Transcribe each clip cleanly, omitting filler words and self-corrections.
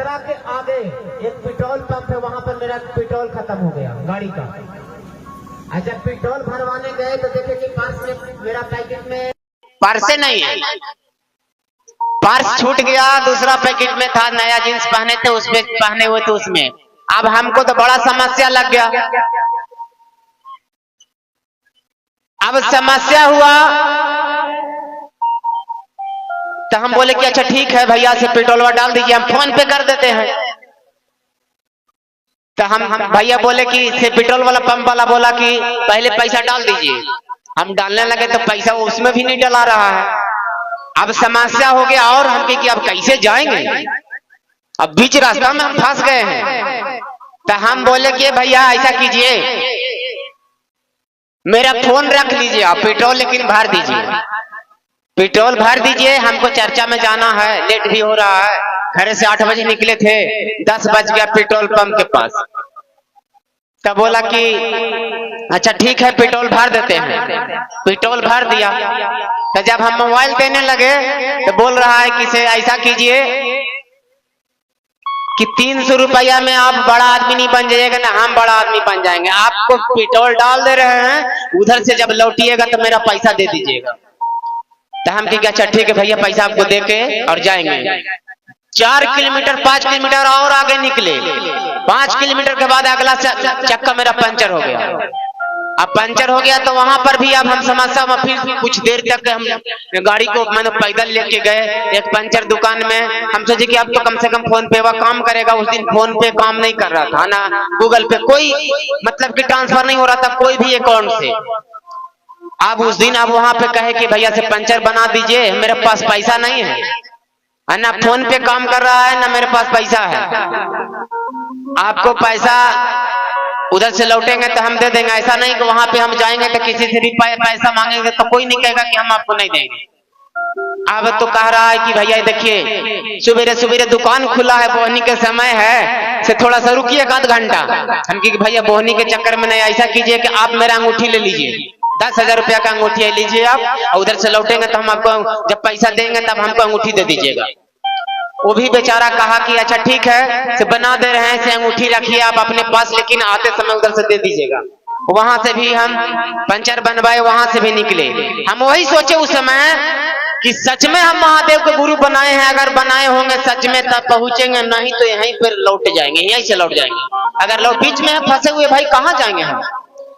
खतरा के आगे एक पेट्रोल पंप है, वहां पर मेरा पेट्रोल खत्म हो गया गाड़ी का। अच्छा, पेट्रोल भरवाने गए तो देखे कि पर्स में मेरा पैकेट में पर्स नहीं है, पर्स छूट गया। दूसरा पैकेट में था, नया जींस पहने थे, उसमें पहने हुए थे उसमें। अब हमको तो बड़ा समस्या लग गया। अब समस्या हुआ तो हम बोले कि अच्छा ठीक है भैया से पेट्रोल डाल दीजिए, हम फोन पे कर देते हैं। तो हम भैया बोले कि से पेट्रोल वाला पंप वाला बोला कि पहले पैसा डाल दीजिए। हम डालने लगे तो पैसा उसमें भी नहीं डला रहा है। अब समस्या हो गया और हम कि अब कैसे जाएंगे, अब बीच रास्ता में हम फंस गए हैं। तो हम बोले कि भैया ऐसा कीजिए, मेरा फोन रख लीजिए, आप पेट्रोल लेकिन भर दीजिए, पेट्रोल भर दीजिए, हमको चर्चा में जाना है, लेट भी हो रहा है। घर से 8 बजे निकले थे, 10 बज गया पेट्रोल पंप के पास। तब बोला कि अच्छा ठीक है पेट्रोल भर देते हैं। पेट्रोल भर दिया। तो जब हम मोबाइल देने लगे तो बोल रहा है कि से ऐसा कीजिए कि 300 रुपया में आप बड़ा आदमी नहीं बन जाइएगा ना, हम बड़ा आदमी बन जाएंगे। आपको पेट्रोल डाल दे रहे हैं, उधर से जब लौटिएगा तो मेरा पैसा दे दीजिएगा। तो हम कि अच्छा ठीक है भैया, पैसा आपको दे के और जाएंगे। 4 किलोमीटर 5 किलोमीटर और आगे निकले। 5 किलोमीटर के बाद अगला चक्का मेरा पंचर हो गया। अब पंचर हो गया तो वहां पर भी अब हम समस्या में फिर कुछ देर तक हम गाड़ी को मैंने पैदल लेके गए एक पंचर दुकान में। हम सोचे कि अब तो कम से कम फोन पे वह काम करेगा। उस दिन फोन पे काम नहीं कर रहा था ना, गूगल पे कोई मतलब कि ट्रांसफर नहीं हो रहा था कोई भी अकाउंट से। अब उस दिन अब वहां पे कहे कि भैया से पंचर बना दीजिए, मेरे पास पैसा नहीं है, ना फोन पे काम कर रहा है ना मेरे पास पैसा है। आपको पैसा उधर से लौटेंगे तो हम दे देंगे, ऐसा नहीं कि वहां पे हम जाएंगे तो किसी से भी पैसा मांगेंगे तो कोई नहीं कहेगा कि हम आपको नहीं देंगे। अब तो कह रहा है कि भैया देखिए सुबेरे सुबेरे दुकान खुला है, बोहनी के समय है, से थोड़ा सा रुकिए 1 घंटा। हम कि भैया बोहनी के चक्कर में नहीं, ऐसा कीजिए कि आप मेरा अंगूठी ले लीजिए, 10,000 रुपया का अंगूठी लीजिए आप, और उधर से लौटेंगे तो हम आपको जब पैसा देंगे तब हमको अंगूठी दे दीजिएगा। वो भी बेचारा कहा कि अच्छा ठीक है से बना दे रहे हैं, से अंगूठी रखिए आप अपने पास, लेकिन आते समय उधर से दे दीजिएगा। वहां से भी हम पंचर बनवाए, वहां से भी निकले। हम वही सोचे उस समय कि सच में हम महादेव के गुरु बनाए हैं, अगर बनाए होंगे सच में तब पहुंचेंगे, नहीं तो यहीं पर लौट जाएंगे, यहीं से लौट जाएंगे। अगर लोग बीच में फंसे हुए भाई कहाँ जाएंगे हम,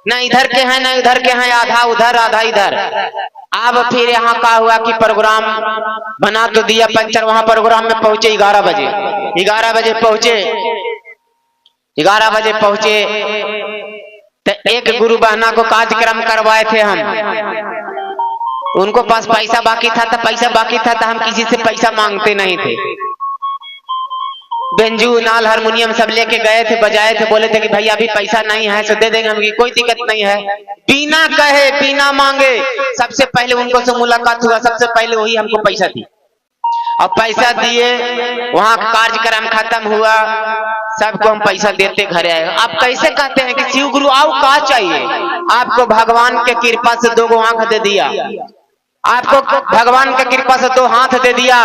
ना इधर के हैं ना उधर के हैं, आधा उधर आधा इधर। अब फिर यहाँ का हुआ कि प्रोग्राम बना तो दिया पंचर, वहां प्रोग्राम में पहुंचे 11 बजे। 11 बजे पहुंचे, 11 बजे पहुंचे तो एक गुरु बहना को कार्यक्रम करवाए थे हम। उनको पास पैसा बाकी था तो पैसा बाकी था तो हम किसी से पैसा मांगते नहीं थे। बेंजू नाल हारमोनियम सब लेके गए थे, बजाए थे, बोले थे कि भैया अभी पैसा नहीं है तो दे देंगे हम, कोई दिक्कत नहीं है। बिना कहे बिना मांगे सबसे पहले उनको से मुलाकात हुआ, सबसे पहले वही हमको पैसा दी और पैसा दिए। वहां कार्यक्रम खत्म हुआ, सबको हम पैसा देते घर आए। आप कैसे कहते हैं कि शिव गुरु आओ का चाहिए, आपको भगवान के कृपा से 2 आंख दे दिया, आपको भगवान की कृपा से 2 हाथ दे दिया,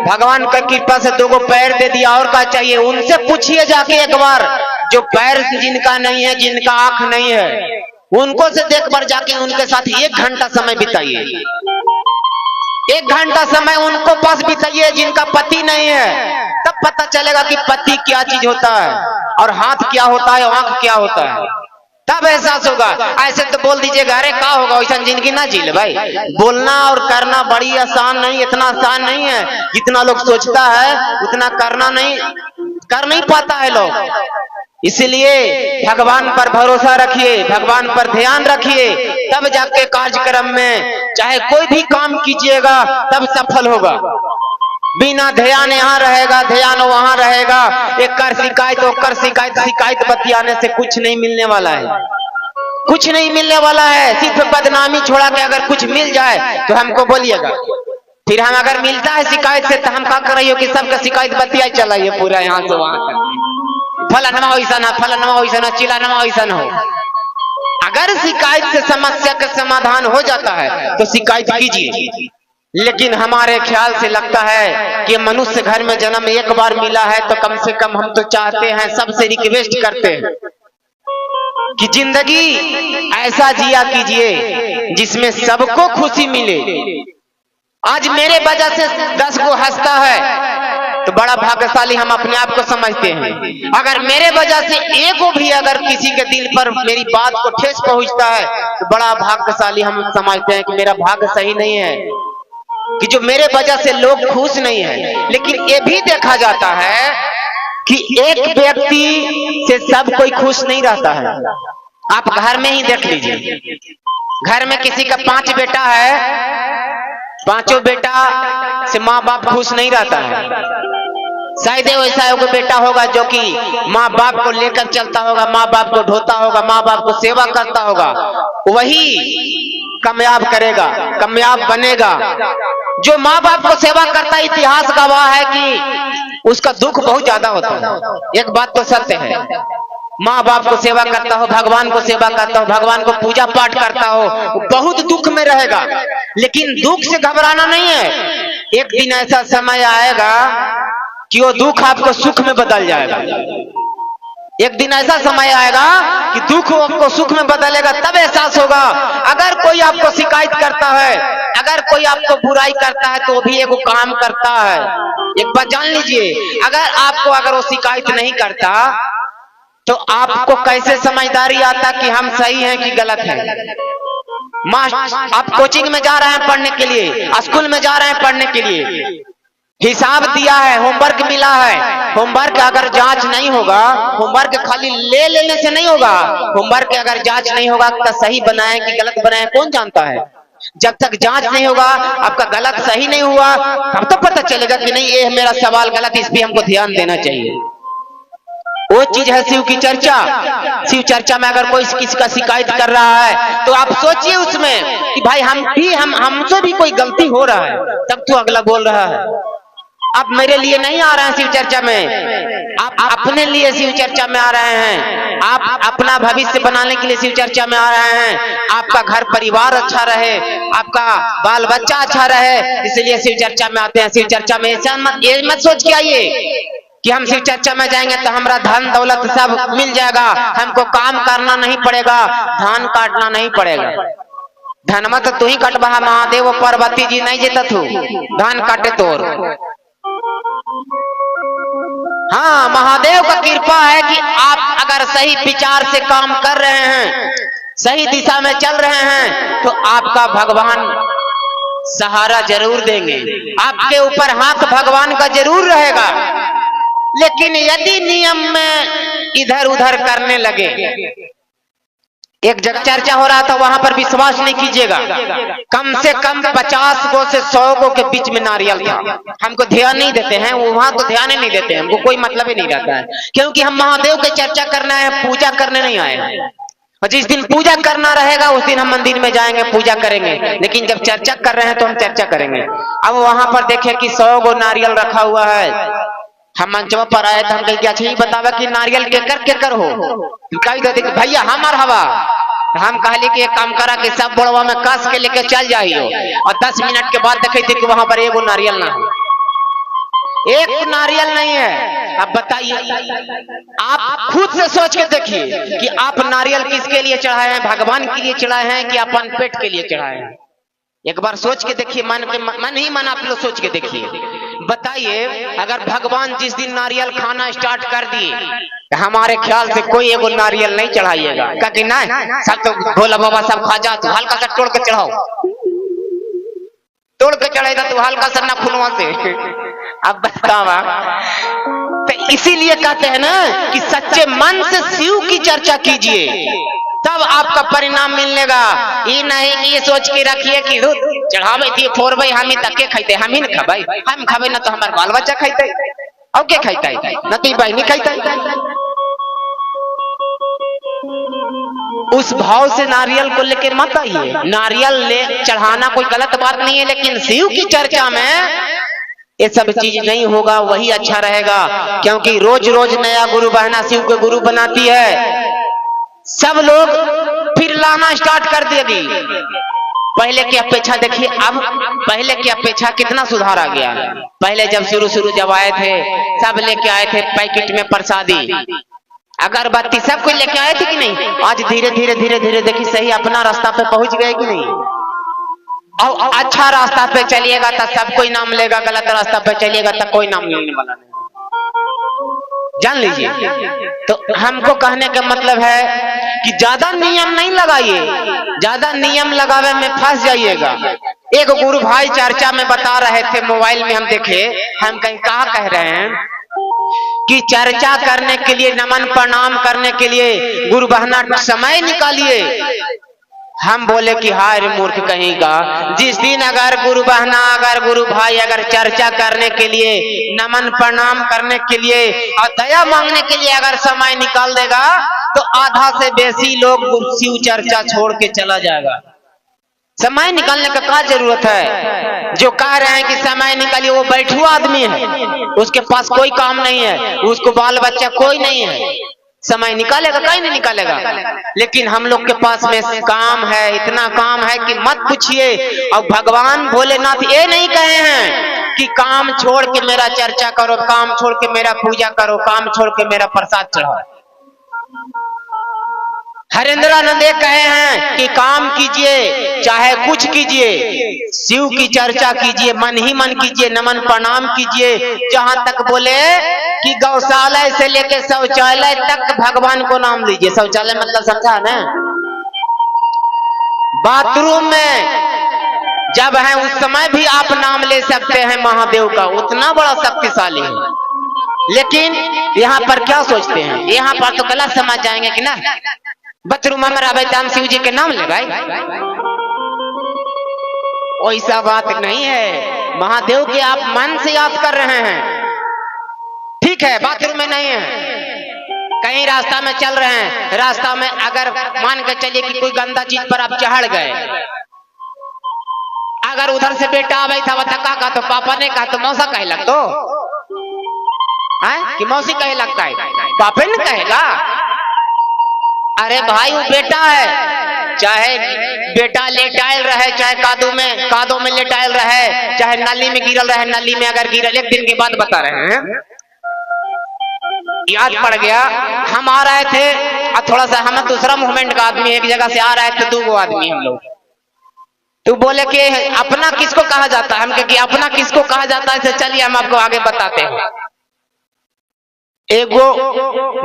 भगवान की कृपा से 2 पैर दे दिया, और क्या चाहिए। उनसे पूछिए जाके एक बार, जो पैर जिनका नहीं है, जिनका आंख नहीं है, उनको से देख कर जाके उनके साथ 1 घंटा समय बिताइए, 1 घंटा समय उनको पास बिताइए जिनका पति नहीं है, तब पता चलेगा कि पति क्या चीज होता है और हाथ क्या होता है, आंख क्या होता है, तब एहसास होगा। ऐसे तो बोल दीजिएगा अरे क्या होगा, वैसा जिंदगी ना जी ले भाई। बोलना और करना बड़ी आसान नहीं, इतना आसान नहीं है जितना लोग सोचता है, उतना करना नहीं, कर नहीं पाता है लोग। इसलिए भगवान पर भरोसा रखिए, भगवान पर ध्यान रखिए, तब जाके कार्यक्रम में चाहे कोई भी काम कीजिएगा तब सफल होगा। बिना ध्यान यहाँ रहेगा, ध्यान वहां रहेगा, एक कर शिकायत ओकर शिकायत, शिकायत बतियाने से कुछ नहीं मिलने वाला है, कुछ नहीं मिलने वाला है। सिर्फ बदनामी छोड़ा के अगर कुछ मिल जाए तो हमको बोलिएगा, फिर हम अगर मिलता है शिकायत से तो हम क्या कर रही हो कि सबका शिकायत बतिया चलाइए पूरा यहाँ से वहां तक, फलानमा वैसा ना, फलानमा वैसा ना, चिलानमा वैसा ना हो। अगर शिकायत से समस्या का समाधान हो जाता है तो शिकायत कीजिए, लेकिन हमारे ख्याल से लगता है कि मनुष्य घर में जन्म एक बार मिला है तो कम से कम हम तो चाहते हैं, सबसे रिक्वेस्ट करते हैं कि जिंदगी ऐसा जिया कीजिए जिसमें सबको खुशी मिले। आज मेरे वजह से 10 को हंसता है तो बड़ा भाग्यशाली हम अपने आप को समझते हैं। अगर मेरे वजह से एक को भी अगर किसी के दिल पर मेरी बात को ठेस पहुंचता है तो बड़ा भाग्यशाली हम समझते हैं कि मेरा भाग्य सही नहीं है कि जो मेरे वजह से लोग खुश नहीं है। लेकिन ये भी देखा जाता है कि एक व्यक्ति से सब कोई खुश नहीं रहता है। आप घर में ही देख लीजिए, घर में किसी का 5 बेटा है, 5 बेटा से माँ बाप खुश नहीं रहता है। शायद वैसा एगो बेटा होगा जो कि माँ बाप को लेकर चलता होगा, माँ बाप को ढोता होगा, माँ बाप को सेवा करता होगा, वही कामयाब करेगा, कामयाब बनेगा। जो माँ बाप को सेवा करता, इतिहास गवाह है कि उसका दुख बहुत ज्यादा होता है। एक बात तो सत्य है, माँ बाप को सेवा करता हो, भगवान को सेवा करता हो, भगवान को पूजा पाठ करता हो, बहुत दुख में रहेगा। लेकिन दुख से घबराना नहीं है, एक दिन ऐसा समय आएगा कि वो दुख आपको सुख में बदल जाएगा। एक दिन ऐसा समय आएगा कि दुख आपको सुख में बदलेगा, तब एहसास होगा। अगर कोई आपको शिकायत करता है, अगर कोई आपको बुराई करता है तो वो भी एगो काम करता है। एक बात जान लीजिए, अगर वो शिकायत नहीं करता तो आपको कैसे समझदारी आता कि हम सही हैं कि गलत हैं। आप कोचिंग में जा रहे हैं पढ़ने के लिए, स्कूल में जा रहे हैं पढ़ने के लिए, हिसाब दिया है, होमवर्क मिला है, होमवर्क अगर जांच नहीं होगा, होमवर्क खाली ले लेने से नहीं होगा, होमवर्क अगर जांच नहीं होगा तो सही बनाए कि गलत बनाए कौन जानता है। जब तक जांच नहीं होगा, आपका गलत सही नहीं हुआ, तब तो पता चलेगा कि नहीं ये मेरा सवाल गलत, इस पर हमको ध्यान देना चाहिए। वो चीज है शिव की चर्चा। शिव चर्चा में अगर कोई किसी का शिकायत कर रहा है तो आप सोचिए उसमें कि भाई हमसे भी कोई गलती हो रहा है, तब तो अगला बोल रहा है। आप मेरे लिए नहीं आ रहे हैं शिव चर्चा में, आप अपने लिए शिव चर्चा में आ रहे हैं, आप अपना भविष्य बनाने के लिए शिव चर्चा में आ रहे हैं, आपका घर परिवार अच्छा रहे, आपका बाल बच्चा अच्छा रहे, इसलिए शिव चर्चा में आते हैं। शिव चर्चा में ये मत सोच के आइए कि हम शिव चर्चा में जाएंगे तो हमारा धन दौलत सब मिल जाएगा, हमको काम करना नहीं पड़ेगा, धान काटना नहीं पड़ेगा। धनमा तो तू ही कटबा, महादेव पार्वती जी नहीं जेता तू धान काटे तोर। हाँ, महादेव का कृपा है कि आप अगर सही विचार से काम कर रहे हैं, सही दिशा में चल रहे हैं तो आपका भगवान सहारा जरूर देंगे, आपके ऊपर हाथ भगवान का जरूर रहेगा। लेकिन यदि नियम में इधर उधर करने लगे, एक जगह चर्चा हो रहा था, वहां पर विश्वास नहीं कीजिएगा, कम से कम 50 गो से 100 गो के बीच में नारियल था। हमको ध्यान नहीं देते हैं, वहां तो ध्यान ही नहीं देते हैं, हमको कोई मतलब ही नहीं रहता है, क्योंकि हम महादेव की चर्चा करना है, पूजा करने नहीं आए हैं। और जिस दिन पूजा करना रहेगा उस दिन हम मंदिर में जाएंगे, पूजा करेंगे। लेकिन जब चर्चा कर रहे हैं तो हम चर्चा करेंगे। अब वहां पर देखे कि 100 गो नारियल रखा हुआ है, हम मंचवा पर आए तो हम कही अच्छा ही बतावा कि नारियल केकर हो, भैया हमार हवा। हम कहली कि एक काम करा कि सब बड़वा में कस के लेके चल जाइयो, और 10 मिनट के बाद देखे थे कि वहां पर एगो नारियल ना है, एक नारियल नहीं है। अब बताइए, आप खुद से सोच के देखिए कि आप नारियल किसके लिए चढ़ाए हैं, भगवान के लिए चढ़ाए हैं कि अपन पेट के लिए चढ़ाए हैं। एक बार सोच के देखिए, मन आप लोग सोच के देखिए, बताइए अगर भगवान जिस दिन नारियल खाना स्टार्ट कर दिए, हमारे ख्याल से कोई एगो नारियल नहीं चढ़ाइएगा, क्योंकि नहीं सब तो भोला बाबा सब खा जा, तो हल्का सा तोड़ के चढ़ाओ, तोड़ के चढ़ेगा तो हल्का सा नाखूनवा से। अब बतावा, तो इसीलिए कहते हैं ना कि सच्चे मन से शिव की चर्चा कीजिए, तब आपका परिणाम मिलेगा। ये नहीं कि ये सोच के रखिए कि चढ़ावे थी फोरबई हम ही तक के खाते, हम ही न खाबे, हम खाबे ना तो हमारे बाल बच्चा खाते, और के खाते न तो बहनी खाते। उस भाव से नारियल को लेकर मत आइए। नारियल ले चढ़ाना कोई गलत बात नहीं है, लेकिन शिव की चर्चा में ये सब चीज नहीं होगा, वही अच्छा रहेगा। क्योंकि रोज रोज नया गुरु बहना शिव के गुरु बनाती है, सब लोग फिर लाना स्टार्ट कर देगी। पहले की अपेक्षा देखिए, अब पहले की अपेक्षा कितना सुधार आ गया है। पहले जब शुरू जब आए थे, सब लेके आए थे पैकेट में प्रसादी, अगरबत्ती, सब कुछ लेके आए थे कि नहीं। आज धीरे धीरे देखिए सही अपना रास्ता पे पहुंच गए कि नहीं। और अच्छा रास्ता पे चलिएगा तो सब कोई नाम लेगा, गलत रास्ता पे चलिएगा तो कोई नाम लेने वाला नहीं, जान लीजिए। तो हमको कहने का मतलब है कि ज्यादा नियम नहीं लगाइए, ज्यादा नियम लगावे में फंस जाइएगा। एक गुरु भाई चर्चा में बता रहे थे, मोबाइल में हम देखे, हम कहीं कहा कह रहे हैं कि चर्चा करने के लिए, नमन प्रणाम करने के लिए गुरु बहना समय निकालिए। हम बोले कि हाय रे मूर्ख कहीं का, जिस दिन अगर गुरु बहना, अगर गुरु भाई अगर चर्चा करने के लिए, नमन प्रणाम करने के लिए और दया मांगने के लिए अगर समय निकाल देगा तो आधा से बेसी लोग शिव चर्चा छोड़ के चला जाएगा। समय निकालने का क्या जरूरत है। जो कह रहे हैं कि समय निकालिए, वो बैठुआ आदमी है, उसके पास कोई काम नहीं है, उसको बाल बच्चा कोई नहीं है, समय निकालेगा कहीं नहीं निकालेगा। लेकिन हम लोग के पास में काम है, इतना काम है कि मत पूछिए। और भगवान भोलेनाथ ये नहीं कहे हैं कि काम छोड़ के मेरा चर्चा करो, काम छोड़ के मेरा पूजा करो, काम छोड़ के मेरा प्रसाद चढ़ाओ। हरेंद्रानंद कहे हैं कि काम कीजिए, चाहे कुछ कीजिए, शिव की चर्चा कीजिए, मन ही मन कीजिए, नमन प्रणाम कीजिए। जहां तक बोले कि गौशाला से लेके शौचालय तक भगवान को नाम लीजिए। शौचालय मतलब समझा ना, बाथरूम में जब है उस समय भी आप नाम ले सकते हैं महादेव का, उतना बड़ा शक्तिशाली है। लेकिन यहाँ पर क्या सोचते हैं, यहाँ पर तो गलत समझ जाएंगे कि ना, बाथरूम में रहबे तो हम शिव जी के नाम ले भाई, वैसा बात नहीं है। महादेव के आप मन से याद कर रहे हैं, ठीक है, बाथरूम में नहीं है। कहीं रास्ता में चल रहे हैं, रास्ता में अगर मान के चलिए कि कोई गंदा चीज पर आप चढ़ गए, अगर उधर से बेटा आवे था बता का तो पापा ने कहा तो मौसा कहे लग तो कि मौसी कहे लगता है, पापा ने कहेगा। अरे भाई वो बेटा है, चाहे बेटा लेटायल रहे, चाहे कादों में लेटायल रहे, चाहे नली में गिरल रहे, नली में अगर गिरल, एक दिन के बाद बता रहे हैं, याद पड़ गया। हम आ रहे थे और थोड़ा सा, हम दूसरा मूवमेंट का आदमी, एक जगह से आ रहे थे, 2 आदमी हम लोग। तो बोले कि अपना किसको कहा जाता है, हम कि अपना किसको कहा जाता है, चलिए हम आपको आगे बताते हैं। एगो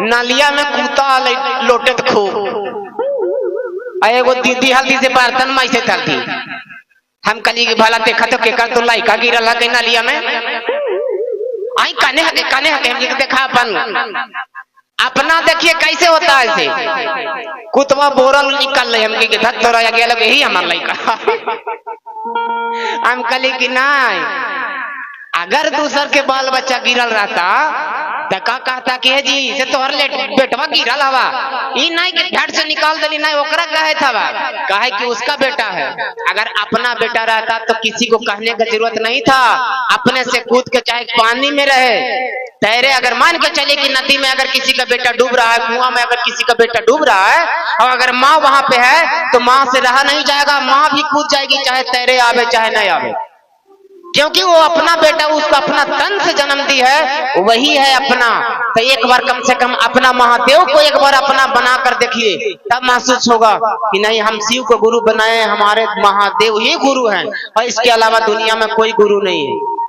नालिया में कूता लोटत खूब, एगो दीदी हल्दी से बर्तन माई से थी। हम कली के भला देखा तो केकर तो लाइका गिरल है नालिया में, आई काने हके हम देखा अपना देखिए कैसे होता है ऐसे। कुतवा बोरल निकल रहे, हम के धत तोरा गया यही हमार लइका। हम कली कि नहीं, अगर दूसर के बाल बच्चा गिरल रहता तो का कहता कि हे जी से तोहर ले बेटवा गिरल हवा, ई नहीं कि झट से निकाल देली, नहीं ओकरा कहे था, कहे कि उसका बेटा है। अगर अपना बेटा रहता तो किसी को कहने की जरूरत नहीं था, अपने से कूद के चाहे पानी में रहे तैरे। अगर मान के चले कि नदी में अगर किसी का बेटा डूब रहा है, कुआं में अगर किसी का बेटा डूब रहा है, और अगर माँ वहां पे है तो माँ से रहा नहीं जाएगा, माँ भी कूद जाएगी, चाहे तैरे आवे चाहे नहीं आवे, क्योंकि वो अपना बेटा उसको अपना तन से जन्म दी है, वही है अपना। तो एक बार कम से कम अपना महादेव को एक बार अपना बना कर देखिए, तब महसूस होगा कि नहीं, हम शिव को गुरु बनाए, हमारे महादेव ही गुरु हैं और इसके अलावा दुनिया में कोई गुरु नहीं है।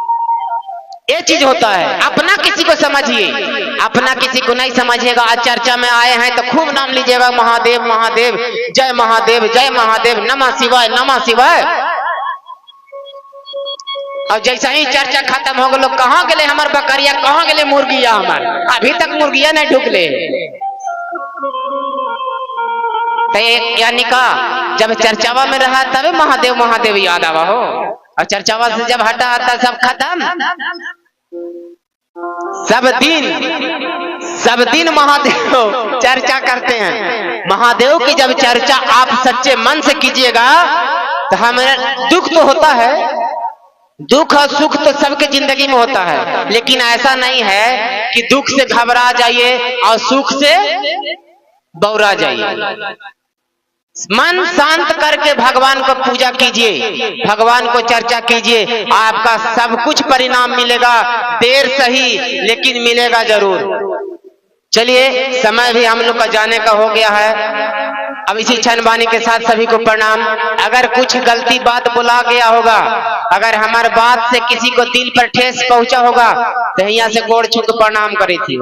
ये चीज होता है, अपना किसी को समझिए, अपना किसी को नहीं समझिएगा। आज चर्चा में आए हैं तो खूब नाम लीजिएगा, महादेव महादेव, जय महादेव जय महादेव, नमः शिवाय नमः शिवाय। और जैसा ही चर्चा खत्म हो गलो, कहाँ गए हमार बकरिया, कहाँ गए मुर्गिया, हमार अभी तक मुर्गिया नहीं ढुकले। तो यानी का जब चर्चावा में रहा तब महादेव महादेव याद आवा हो, और चर्चावा से जब हटा आता सब खत्म। सब दिन महादेव चर्चा करते हैं। महादेव की जब चर्चा आप सच्चे मन से कीजिएगा तो हमें दुख तो होता है, दुख और सुख तो सबके जिंदगी में होता है, लेकिन ऐसा नहीं है कि दुख से घबरा जाइए और सुख से बौरा जाइए। मन शांत करके भगवान को पूजा कीजिए, भगवान को चर्चा कीजिए, आपका सब कुछ परिणाम मिलेगा। देर सही लेकिन मिलेगा जरूर। चलिए, समय भी हम लोग का जाने का हो गया है। अब इसी क्षण वाणी के साथ सभी को प्रणाम। अगर कुछ गलती बात बोला गया होगा, अगर हमारे बात से किसी को दिल पर ठेस पहुंचा होगा, तो यहाँ से गोड़ छू के प्रणाम करी थी।